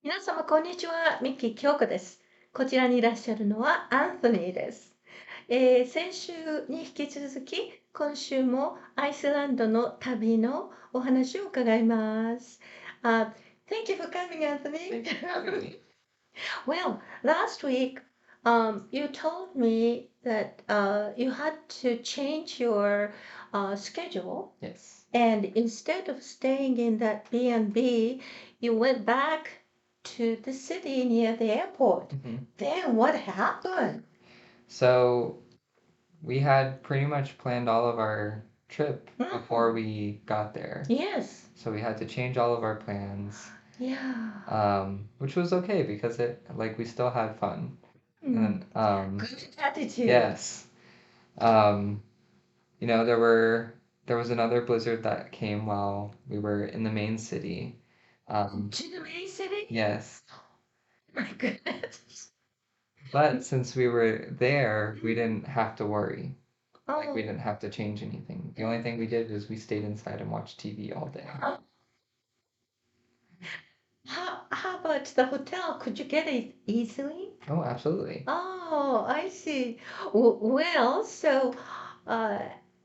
皆様、こんにちは。ミッキー京子です。こちらにいらっしゃるのはアンソニーです。先週に引き続き、今週もアイスランドの旅のお話を伺います。Thank you for coming, Anthony. Thank you for having me. Well, last week, you told me that you had to change your schedule, Yes. and instead of staying in that B&B, you went back to the city near the airport. Then what happened? So we had pretty much planned all of our trip before we got there. Yes. So we had to change all of our plans, Yeah. which was okay because we still had fun. And Good attitude. yes, um, there was another blizzard that came while we were in the main city. To the main city? Yes, My goodness. but since we were there, we didn't have to worry. Like we Oh, didn't have to change anything. The only thing we did is we stayed inside and watched TV all day. how about the hotel? Could you get it easily? Oh, absolutely. Oh, I see. Well, so uh,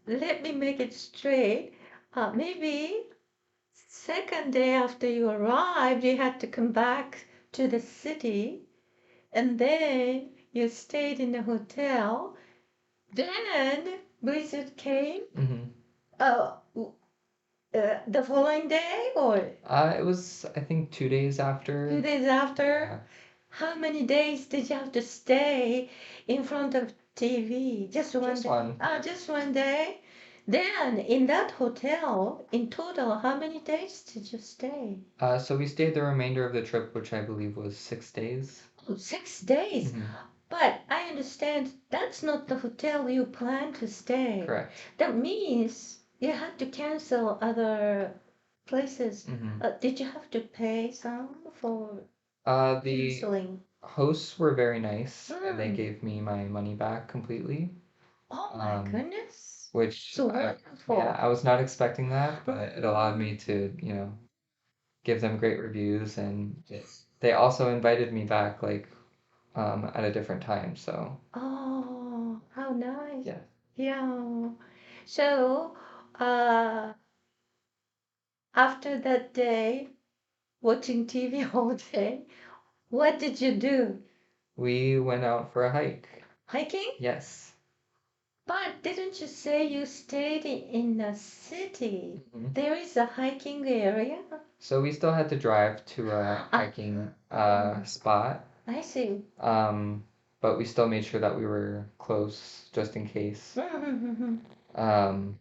let me make it straight. Maybe second day after you arrived, you had to come back to the city, and then you stayed in the hotel. Then blizzard came. Hmm. Uh, the following day or It was, I think, 2 days 2 after. days after? Yeah, How many days did you have to stay in front of TV? Just one just day? one. Just one day? Then in that hotel, in total, how many days did you stay? So we stayed the remainder of the trip, which I believe was 6 days. Oh, 6 days. Hmm. But I understand that's not the hotel you plan to stay. Correct. That means you had to cancel other places. Hmm. Did you have to pay some for The canceling? hosts were very nice, and they Mm. gave me my money back completely. Oh my Um, goodness. which So yeah, wonderful. I was not expecting that, but it allowed me to, give them great reviews, and they also invited me back at a different time. So Oh, how nice. yeah, Yeah. So, uh, after that day, watching TV all day, what did you do? we went out for a hike. Hiking? Yes. But didn't you say you stayed in a city? Hmm. There is a hiking area? So we still had to drive to a Ah, hiking mm, spot, I see. um, but we still made sure that we were close just in case. Um,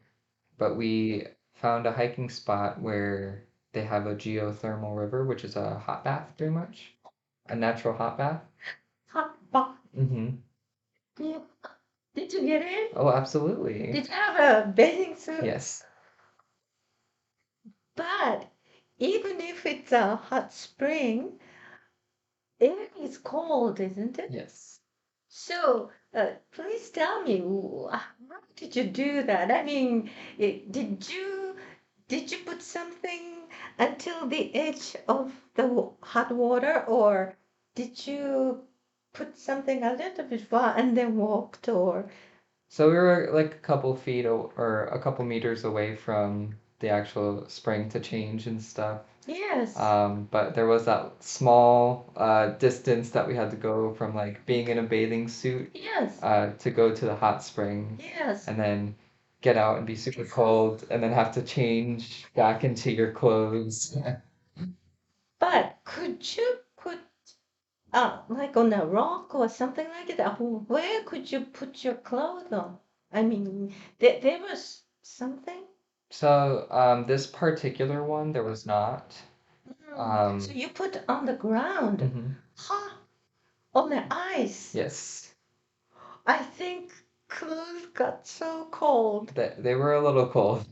but we found a hiking spot where they have a geothermal river, which is a hot bath, pretty much, a natural hot bath. Hot bath. Hmm. Yeah. Did you get in? Oh, absolutely. Did you have a bathing suit? Yes. But even if it's a hot spring, it is cold, isn't it? Yes. So, please tell me, how did you do that? I mean, did you put something until the edge of the hot water, or did you put something a little bit far and then walked, or So we were like a couple feet or a couple meters away from the actual spring to change and stuff. yes, But there was that small distance that we had to go from like being in a bathing suit yes, to go to the hot spring yes. and then get out and be super cold and then have to change back into your clothes. But could you put like on a rock or something like that? Where could you put your clothes on? I mean, there was something. So this particular one there was not. So Um, you put on the ground, mhm. huh? On the ice. Yes, I think clothes got so cold. they were a little cold.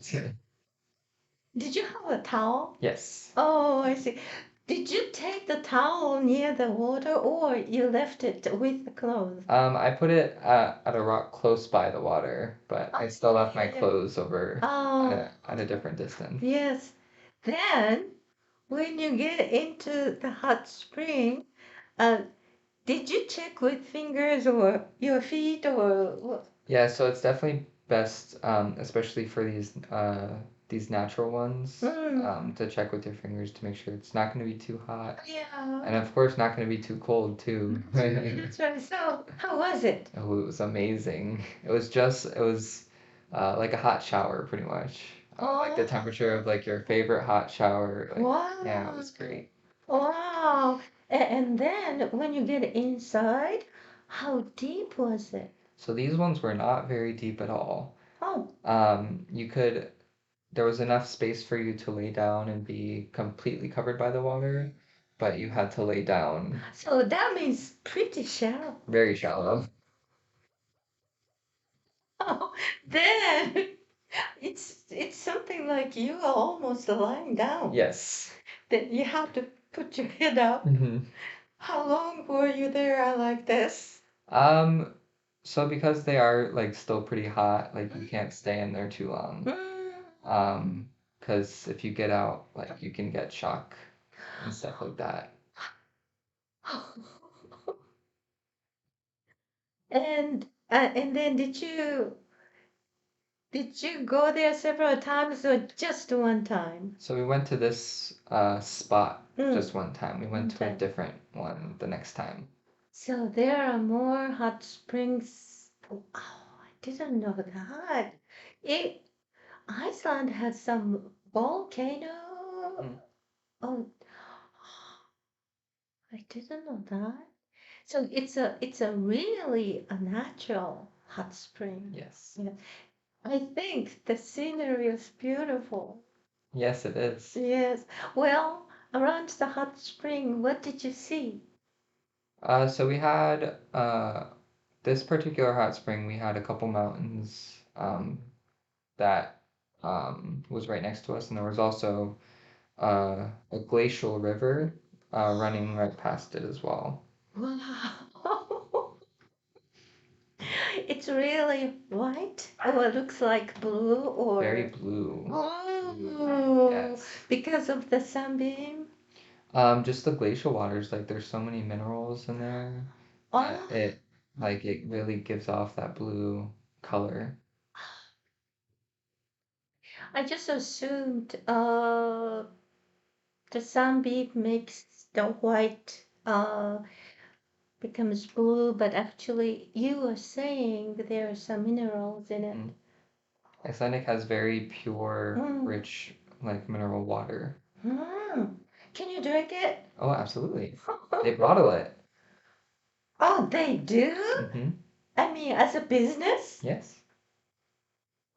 Did you have a towel? Yes. Oh, I see. Did you take the towel near the water or you left it with the clothes? I put it at a rock close by the water, but I still left my Yeah. clothes over Oh, at a different distance. yes. Then when you get into the hot spring, uh, did you check with fingers or your feet or what? Yeah, so it's definitely best, especially for these natural ones, Mm. to check with your fingers to make sure it's not going to be too hot, Yeah. and of course not going to be too cold too. That's right. So, how was it? Oh, it was amazing. It was like a hot shower pretty much. Like the Oh, temperature of like your favorite hot shower. Like, yeah, it wow. was great. Wow. And then when you get inside, how deep was it? So these ones were not very deep at all. Oh, You could There was enough space for you to lay down and be completely covered by the water, but you had to lay down so that means pretty shallow. very shallow. Oh, then it's something like you are almost lying down. Yes. Then you have to put your head up. hmm How long were you there like this? Um, so because they are like still pretty hot, like you can't stay in there too long. Mm. Because if you get out, like you can get shock and stuff like that. And then did you go there several times or just one time? So we went to this spot Mm, just one time. We went to a okay. different one the next time. So there are more hot springs. Oh, I didn't know that. It Iceland has some volcano. Mm. Oh, I didn't know that. So it's a really a natural hot spring. Yes. Yeah. I think the scenery is beautiful. Yes, it is. Yes. Well, around the hot spring, what did you see? So we had this particular hot spring, we had a couple mountains that was right next to us, and there was also a glacial river running right past it as well. Wow. It's really white or it looks like blue Very or blue. oh, Yes. because of the sunbeam. Just the glacial waters, like there's so many minerals in there that Oh, it really gives off that blue color. I just assumed the sunbeam makes the white becomes blue, but actually you were saying there are some minerals in it. Mm. Icelandic has very pure, Mm. rich, like mineral water. Mm. Can you drink it? Oh, absolutely. They bottle it. Oh, they do? hmm I mean, as a business? Yes.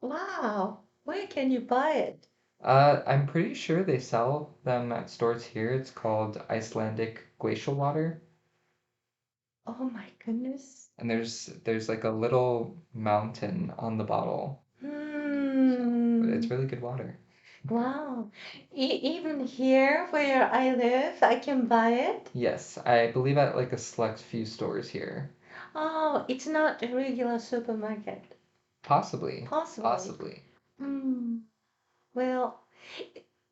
Wow. Where can you buy it? I'm pretty sure they sell them at stores here. It's called Icelandic glacial water, Oh my goodness. and there's like a little mountain on the bottle. But it's Hmm. really good water. Wow. Even here where I live, I can buy it. Yes, I believe at like a select few stores here. Oh, it's not a regular supermarket. Possibly. Possibly. Possibly. Hmm. Well,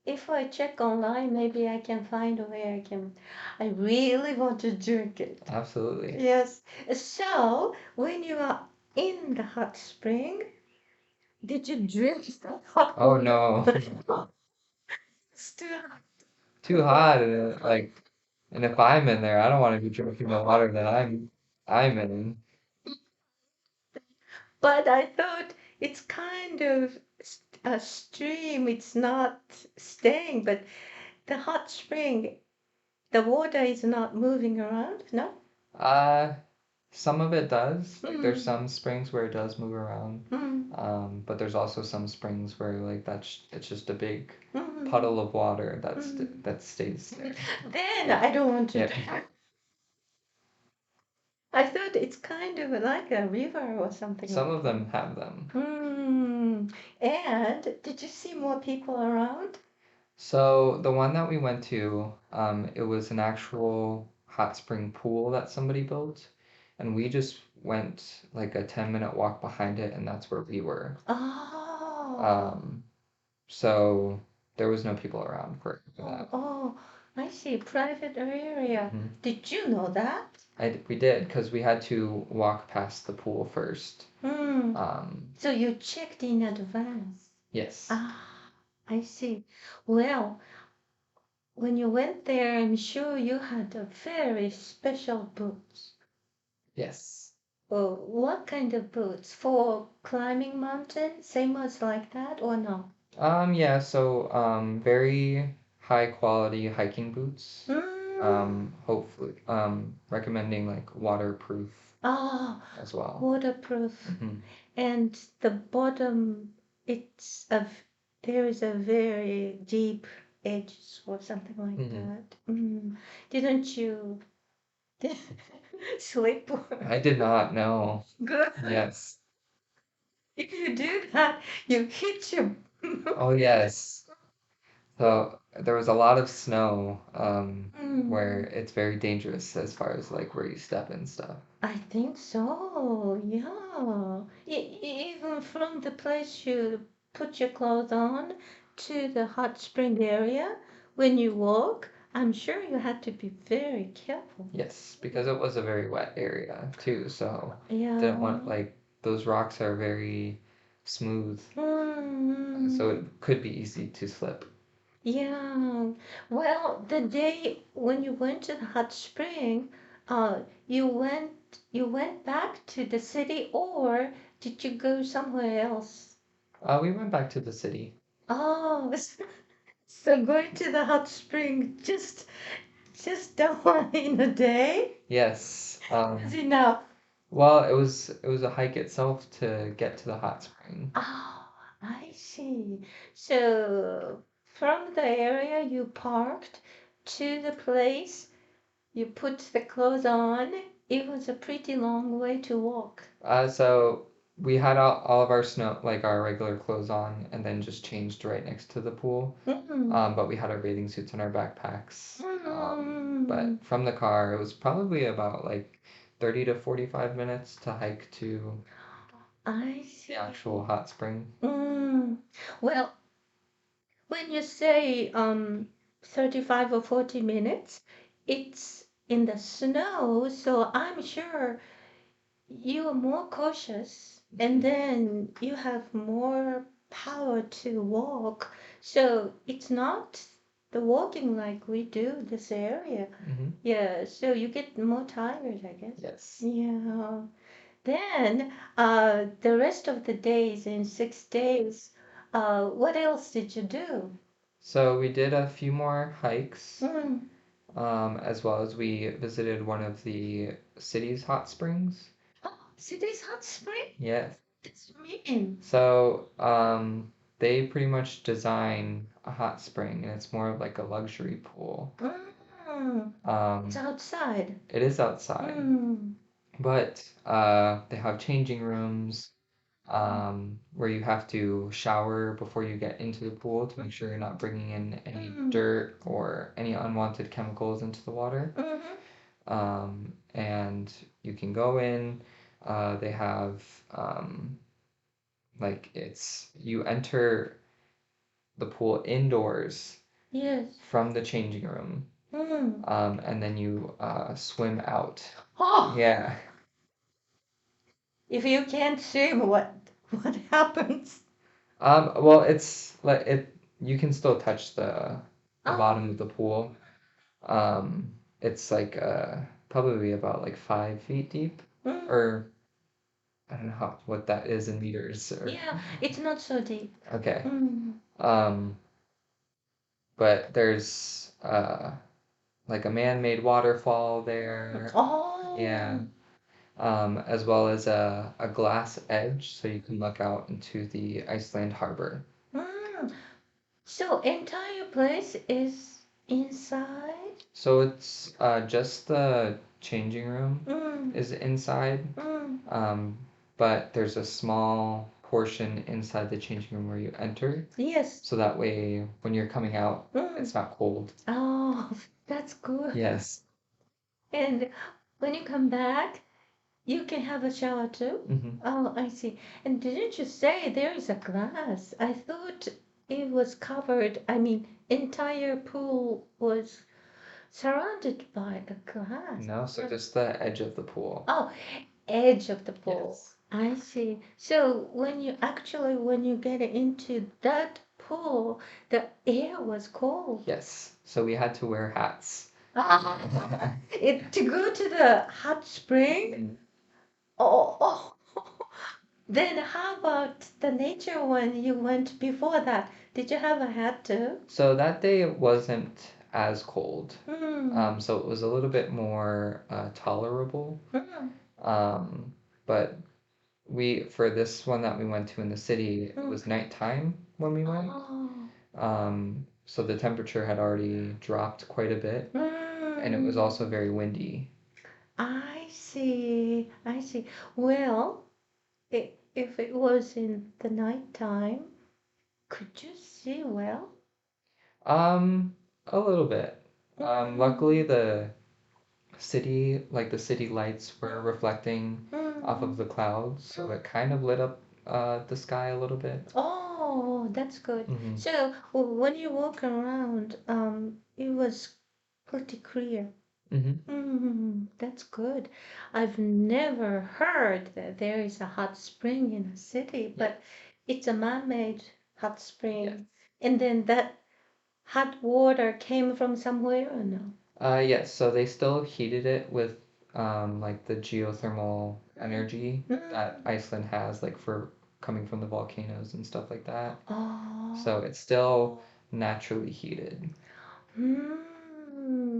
if I check online, maybe I can find a way I can. I really want to drink it. Absolutely. Yes. So, when you are in the hot spring, did you drink the hot Oh water? no. It's too hot. Too hot and and if I'm in there, I don't want to be drinking the water that I'm in. But I thought it's kind of a stream. It's not staying, but the hot spring, the water is not moving around, no? Uh, some of it does. Like there's Mm, some springs where it does move around. mm, But there's also some springs where like it's just a big mm, puddle of water mm. that stays there. Then I don't want to. Yeah. I thought it's kind of like a river or something Some like of that. them have them. Hmm. And did you see more people around? So the one that we went to, it was an actual hot spring pool that somebody built, and we just went like a 10-minute walk behind it, and that's where we were. Oh. Um, so there was no people around for Oh, that. oh, I see. Private area. Mhm. Did you know that? We did because we had to walk past the pool first. Hmm. Um, So you checked in advance. yes, Ah, I see. Well, when you went there, I'm sure you had a very special boots. yes. Oh, what kind of boots? For climbing mountain? Same as like that or no? Yeah, so very high quality hiking boots. Mm. Hopefully, recommending like waterproof Ah, as well. waterproof. Hmm. And the bottom, it's a, there is a very deep edge or something like Hmm. that. Didn't you slip? I did not know. Good. Yes. If you do that, you hit your. Oh, yes. So there was a lot of snow, where Mm, it's very dangerous as far as like where you step and stuff. I think so, yeah. Even from the place you put your clothes on to the hot spring area, when you walk, I'm sure you had to be very careful. Yes, because it was a very wet area too, so didn't Yeah. want like those rocks are very smooth, so Mm, it could be easy to slip. yeah. Well, the day when you went to the hot spring, you went back to the city, or did you go somewhere else? We went back to the city. Oh, so going to the hot spring just that one in a day Yes. is enough. Well, it was a hike itself to get to the hot spring. Oh, I see. So from the area you parked to the place you put the clothes on, it was a pretty long way to walk. So we had all of our snow, like our regular clothes on, and then just changed right next to the pool. Mm. But we had our bathing suits and our backpacks. Mm. But from the car, it was probably about like 30 to 45 minutes to hike to I the see. actual hot spring. Mm. Well, when you say 35 or 40 minutes, it's in the snow, so I'm sure you are more cautious and then you have more power to walk. So it's not the walking like we do this area. Hmm. Yeah, so you get more tired, I guess. Yes. Yeah. Then the rest of the days in 6 days, what else did you do? So we did a few more hikes, Mm. as well as we visited one of the city's hot springs. Oh, city's hot spring? Yes. That's mean. So, they pretty much design a hot spring, and it's more of like a luxury pool. Mm. It's Um, outside. it is outside, Mm. but they have changing rooms, where you have to shower before you get into the pool to make sure you're not bringing in any Mm. dirt or any unwanted chemicals into the water. Mm-hmm. And you can go in. They have like it's you enter the pool indoors Yes. from the changing room, Mm. and then you swim out. Oh, Yeah. if you can't swim, what happens? Well, it's like it. You can still touch the Oh. bottom of the pool. It's like probably about like 5 feet deep, Mm. or I don't know what that is in meters. Or Yeah, it's not so deep. okay. Mm. Um, but there's like a man-made waterfall there. Yeah. Oh. As well as a glass edge so you can look out into the Iceland harbor. Mm. So entire place is inside? So it's just the changing room Mm. is inside, Mm. um, but there's a small portion inside the changing room where you enter, Yes. so that way when you're coming out, Mm. it's not cold. Oh, that's good. Yes. And when you come back, you can have a shower too? Hmm. Oh, I see. And didn't you say there is a glass? I thought it was covered. I mean, entire pool was surrounded by a glass. No, so just the edge of the pool. Oh, edge of the pool. Yes. I see. So when you get into that pool, the air was cold. Yes. So we had to wear hats. Ah, to go to the hot spring. Mm. Oh, oh. Then how about the nature when you went before that? Did you have a hat too? So that day it wasn't as cold. Hmm. So it was a little bit more tolerable. Hmm. Um, but for this one that we went to in the city, it Hmm. was nighttime when we went. Oh. So the temperature had already dropped quite a bit, and it was Hmm. also very windy. I see. I see. Well, if it was in the nighttime, could you see well? Um, a little bit. Luckily Mm. the city lights were reflecting off of Mm. the clouds, so it kind of lit up the sky a little bit. Oh, that's good. Hmm. So when you walk around, it was pretty clear. Hmm. That's good. I've never heard that there is a hot spring in a city, Yeah. but it's a man-made hot Yes. spring. And then that hot water came from somewhere or no? Yes, so they still heated it with like the geothermal energy that Mm. Iceland has, like for coming from the volcanoes and stuff like that. So Oh. it's still naturally heated.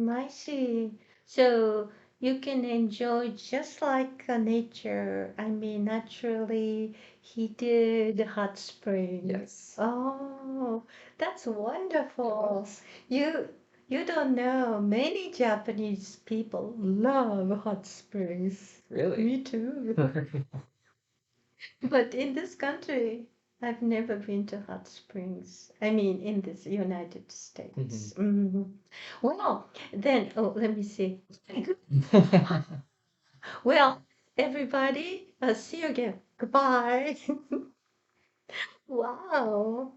I see. So you can enjoy just like nature. I mean, naturally heated hot springs. Yes. Oh, that's wonderful. Yes. You you don't know, many Japanese people love hot springs. Really? Me too. But in this country, I've never been to hot springs. I mean, in this United States. Hmm. Well, then, oh, let me see. Well, everybody, see you again. Goodbye. Wow.